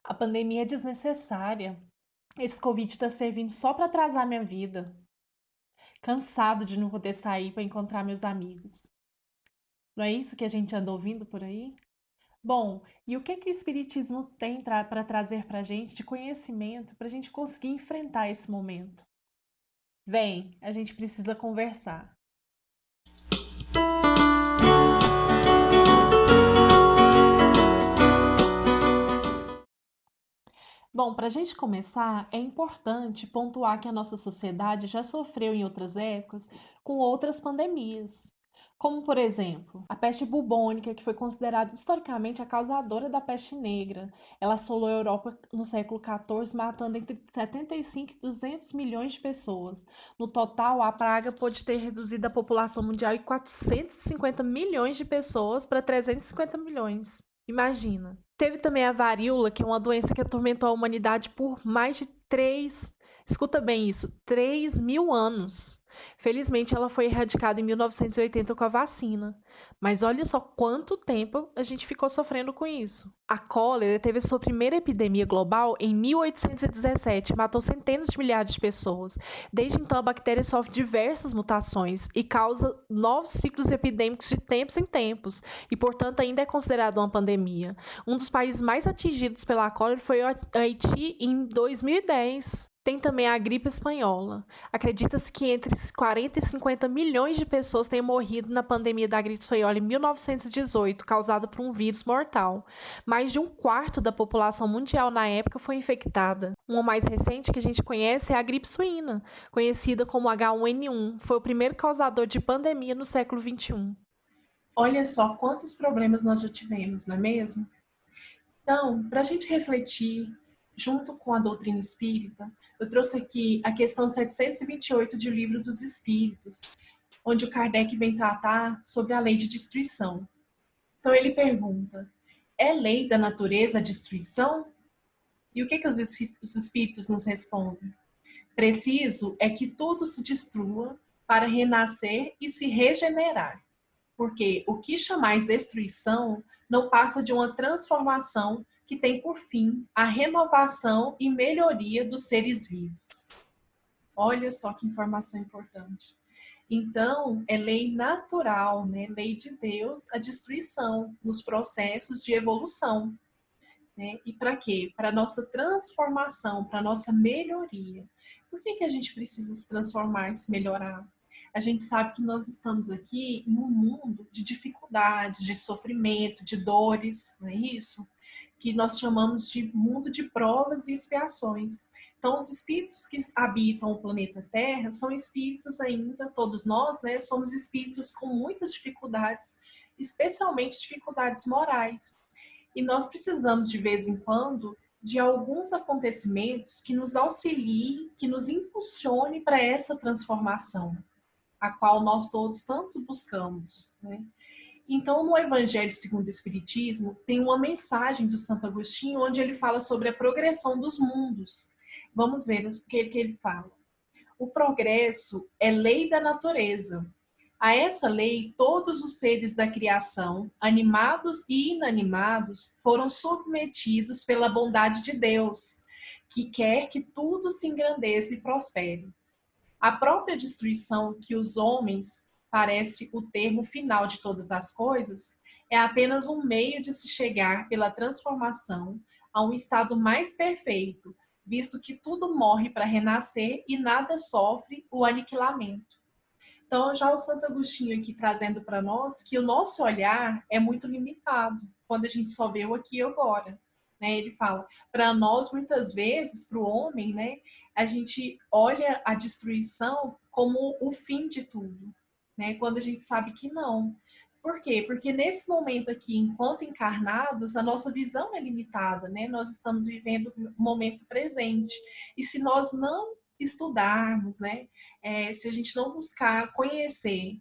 A pandemia é desnecessária. Esse Covid está servindo só para atrasar minha vida. Cansado de não poder sair para encontrar meus amigos. Não é isso que a gente anda ouvindo por aí? Bom, e o que o Espiritismo tem para trazer para a gente de conhecimento para a gente conseguir enfrentar esse momento? Vem, a gente precisa conversar. Bom, para a gente começar, é importante pontuar que a nossa sociedade já sofreu em outras épocas com outras pandemias, como, por exemplo, a peste bubônica, que foi considerada historicamente a causadora da peste negra. Ela assolou a Europa no século XIV, matando entre 75 e 200 milhões de pessoas. No total, a praga pôde ter reduzido a população mundial em 450 milhões de pessoas para 350 milhões. Imagina. Teve também a varíola, que é uma doença que atormentou a humanidade por mais de escuta bem isso, 3.000 anos. Felizmente, ela foi erradicada em 1980 com a vacina. Mas olha só quanto tempo a gente ficou sofrendo com isso. A cólera teve sua primeira epidemia global em 1817, matou centenas de milhares de pessoas. Desde então, a bactéria sofre diversas mutações e causa novos ciclos epidêmicos de tempos em tempos, e, portanto, ainda é considerada uma pandemia. Um dos países mais atingidos pela cólera foi o Haiti em 2010. Tem também a gripe espanhola. Acredita-se que entre 40 e 50 milhões de pessoas tenham morrido na pandemia da gripe espanhola em 1918, causada por um vírus mortal. Mais de um quarto da população mundial na época foi infectada. Uma mais recente que a gente conhece é a gripe suína, conhecida como H1N1. Foi o primeiro causador de pandemia no século XXI. Olha só quantos problemas nós já tivemos, não é mesmo? Então, para a gente refletir, junto com a doutrina espírita, eu trouxe aqui a questão 728 de O Livro dos Espíritos, onde o Kardec vem tratar sobre a lei de destruição. Então, ele pergunta: é lei da natureza a destruição? E o que os espíritos nos respondem? Preciso é que tudo se destrua para renascer e se regenerar, porque o que chamais destruição não passa de uma transformação que tem por fim a renovação e melhoria dos seres vivos. Olha só que informação importante. Então, é lei natural, né? Lei de Deus, a destruição nos processos de evolução. Né? E para quê? Para a nossa transformação, para a nossa melhoria. Por que a gente precisa se transformar e se melhorar? A gente sabe que nós estamos aqui em um mundo de dificuldades, de sofrimento, de dores, não é isso? Que nós chamamos de mundo de provas e expiações. Então, os espíritos que habitam o planeta Terra são espíritos ainda, todos nós, né, somos espíritos com muitas dificuldades, especialmente dificuldades morais. E nós precisamos, de vez em quando, de alguns acontecimentos que nos auxiliem, que nos impulsione para essa transformação, a qual nós todos tanto buscamos. Né? Então, no Evangelho segundo o Espiritismo, tem uma mensagem do Santo Agostinho, onde ele fala sobre a progressão dos mundos. Vamos ver o que ele fala. O progresso é lei da natureza. A essa lei, todos os seres da criação, animados e inanimados, foram submetidos pela bondade de Deus, que quer que tudo se engrandeça e prospere. A própria destruição, que os homens parece o termo final de todas as coisas, é apenas um meio de se chegar pela transformação a um estado mais perfeito, visto que tudo morre para renascer e nada sofre o aniquilamento. Então, já o Santo Agostinho aqui trazendo para nós que o nosso olhar é muito limitado quando a gente só vê o aqui e agora. Né? Ele fala, para nós, muitas vezes, para o homem, né, a gente olha a destruição como o fim de tudo, né? Quando a gente sabe que não. Por quê? Porque nesse momento aqui, enquanto encarnados, a nossa visão é limitada, né? Nós estamos vivendo o momento presente. E se nós não estudarmos, né? Se a gente não buscar conhecer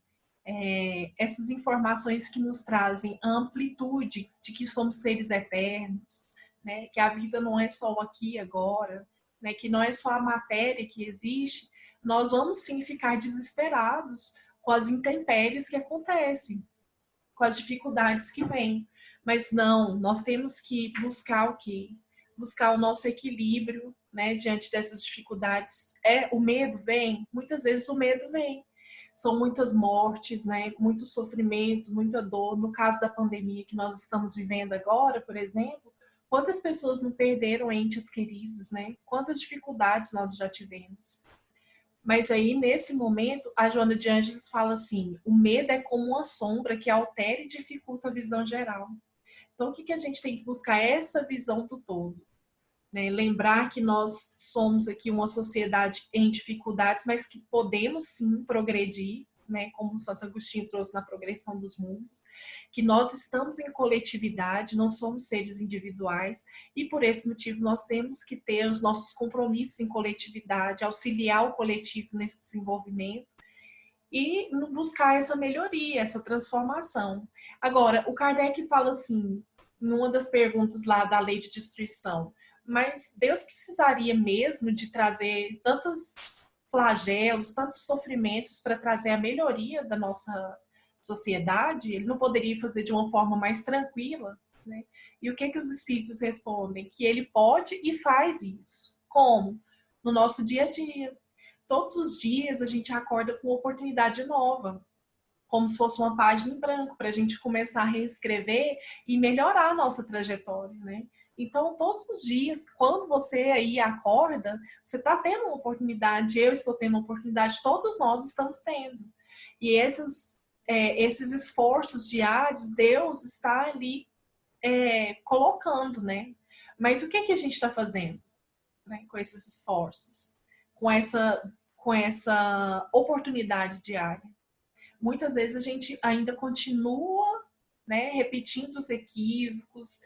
essas informações que nos trazem a amplitude de que somos seres eternos, né? Que a vida não é só o aqui e agora, né? Que não é só a matéria que existe, nós vamos sim ficar desesperados com as intempéries que acontecem, com as dificuldades que vêm. Mas não, nós temos que buscar o quê? buscar o nosso equilíbrio, né, diante dessas dificuldades. O medo vem? Muitas vezes o medo vem. São muitas mortes, né, muito sofrimento, muita dor. No caso da pandemia que nós estamos vivendo agora, por exemplo, quantas pessoas não perderam entes queridos, né? Quantas dificuldades nós já tivemos. Mas aí, nesse momento, a Joana de Ângeles fala assim, o medo é como uma sombra que altera e dificulta a visão geral. Então, o que a gente tem que buscar? Essa visão do todo. Né? Lembrar que nós somos aqui uma sociedade em dificuldades, mas que podemos sim progredir, né? Como Santo Agostinho trouxe na progressão dos mundos, que nós estamos em coletividade, não somos seres individuais, e por esse motivo nós temos que ter os nossos compromissos em coletividade, auxiliar o coletivo nesse desenvolvimento, e buscar essa melhoria, essa transformação. Agora, o Kardec fala assim, numa das perguntas lá da lei de destruição, mas Deus precisaria mesmo de trazer tantos flagelos, tantos sofrimentos para trazer a melhoria da nossa sociedade? Ele não poderia fazer de uma forma mais tranquila? Né? E o que os espíritos respondem? Que ele pode e faz isso. Como? No nosso dia a dia. Todos os dias a gente acorda com uma oportunidade nova, como se fosse uma página em branco, para a gente começar a reescrever e melhorar a nossa trajetória, né? Então, todos os dias, quando você aí acorda, você está tendo uma oportunidade, eu estou tendo uma oportunidade, todos nós estamos tendo. E esses esforços diários, Deus está ali colocando, né? Mas o que a gente está fazendo, né, com esses esforços? Com essa oportunidade diária. Muitas vezes a gente ainda continua, né, repetindo os equívocos,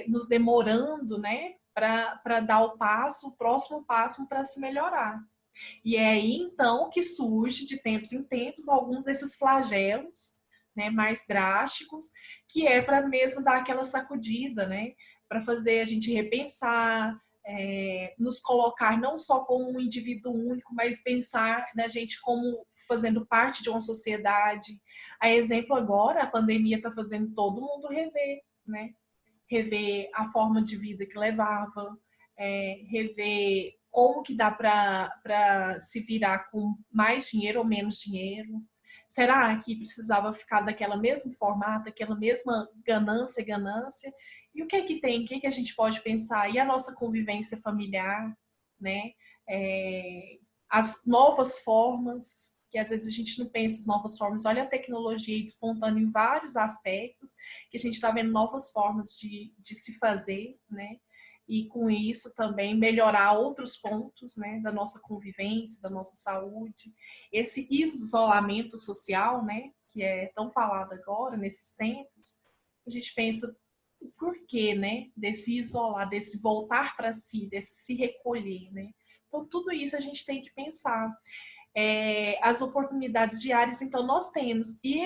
nos demorando, né, para dar o próximo passo para se melhorar. E é aí então que surge de tempos em tempos alguns desses flagelos, né, mais drásticos, que é para mesmo dar aquela sacudida, né, para fazer a gente repensar, nos colocar não só como um indivíduo único, mas pensar na gente como fazendo parte de uma sociedade. A exemplo agora, a pandemia está fazendo todo mundo rever, né? Rever a forma de vida que levava, rever como que dá para se virar com mais dinheiro ou menos dinheiro. Será que precisava ficar daquela mesmo formato, aquela mesma ganância? E o que tem? O que a gente pode pensar? E a nossa convivência familiar, né? As novas formas, que às vezes a gente não pensa as novas formas. Olha a tecnologia despontando em vários aspectos, que a gente está vendo novas formas de se fazer, né? E com isso também melhorar outros pontos, né, da nossa convivência, da nossa saúde. Esse isolamento social, né, que é tão falado agora, nesses tempos, a gente pensa o porquê, né, desse isolar, desse voltar para si, desse se recolher, né. Então, tudo isso a gente tem que pensar. As oportunidades diárias, então, nós temos. E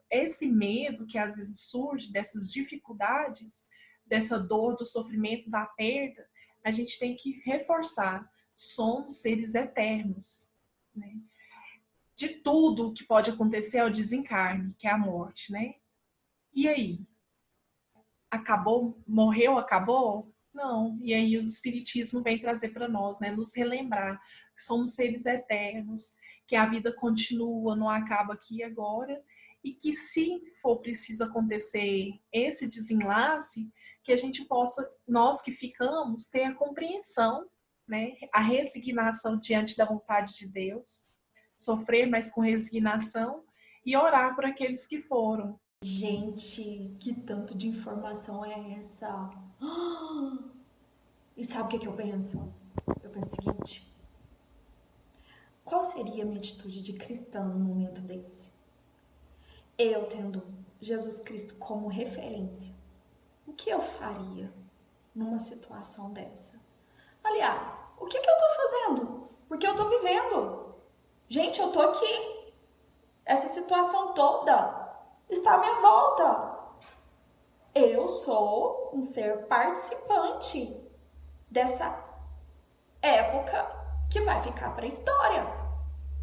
esse medo que às vezes surge, dessas dificuldades, dessa dor, do sofrimento, da perda, a gente tem que reforçar. Somos seres eternos, né? De tudo que pode acontecer é o desencarne, que é a morte, né? E aí? Acabou? Morreu? Acabou? Não. E aí o Espiritismo vem trazer para nós, né? Nos relembrar que somos seres eternos, que a vida continua, não acaba aqui e agora, e que se for preciso acontecer esse desenlace, que a gente possa, nós que ficamos, ter a compreensão, né? A resignação diante da vontade de Deus, sofrer, mas com resignação, e orar por aqueles que foram. Gente, que tanto de informação é essa? E sabe o que eu penso? Eu penso o seguinte: qual seria a minha atitude de cristã num momento desse? Eu tendo Jesus Cristo como referência, o que eu faria numa situação dessa? Aliás, o que eu tô fazendo? Porque eu tô vivendo. Gente, eu tô aqui. Essa situação toda está à minha volta. Eu sou um ser participante dessa época que vai ficar para a história.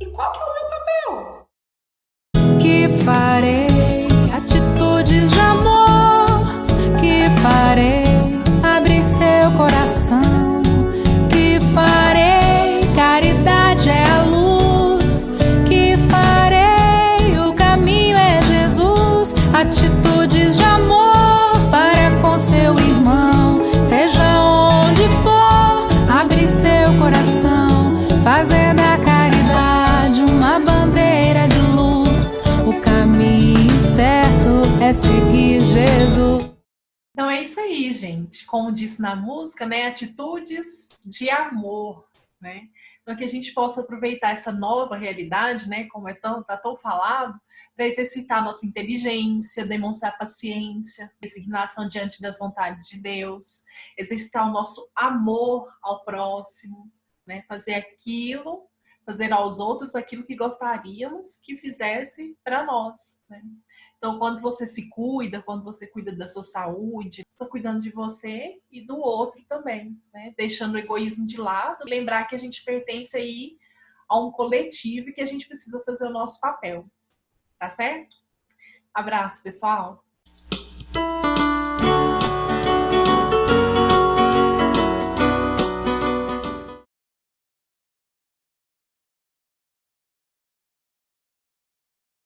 E qual que é o meu papel? Que farei atitudes de amor, que farei abrir seu coração. atitudes de amor para com seu irmão. Seja onde for, abre seu coração, fazendo a caridade uma bandeira de luz. O caminho certo é seguir Jesus. Então é isso aí, gente. Como disse na música, né? Atitudes de amor, né? Então que a gente possa aproveitar essa nova realidade, né? Como tá tão falado, para exercitar nossa inteligência, demonstrar paciência, resignação diante das vontades de Deus, exercitar o nosso amor ao próximo, né? Fazer aos outros aquilo que gostaríamos que fizesse para nós, né? Então, quando você se cuida, quando você cuida da sua saúde, você está cuidando de você e do outro também, né? Deixando o egoísmo de lado, lembrar que a gente pertence aí a um coletivo e que a gente precisa fazer o nosso papel, tá certo? Abraço, pessoal!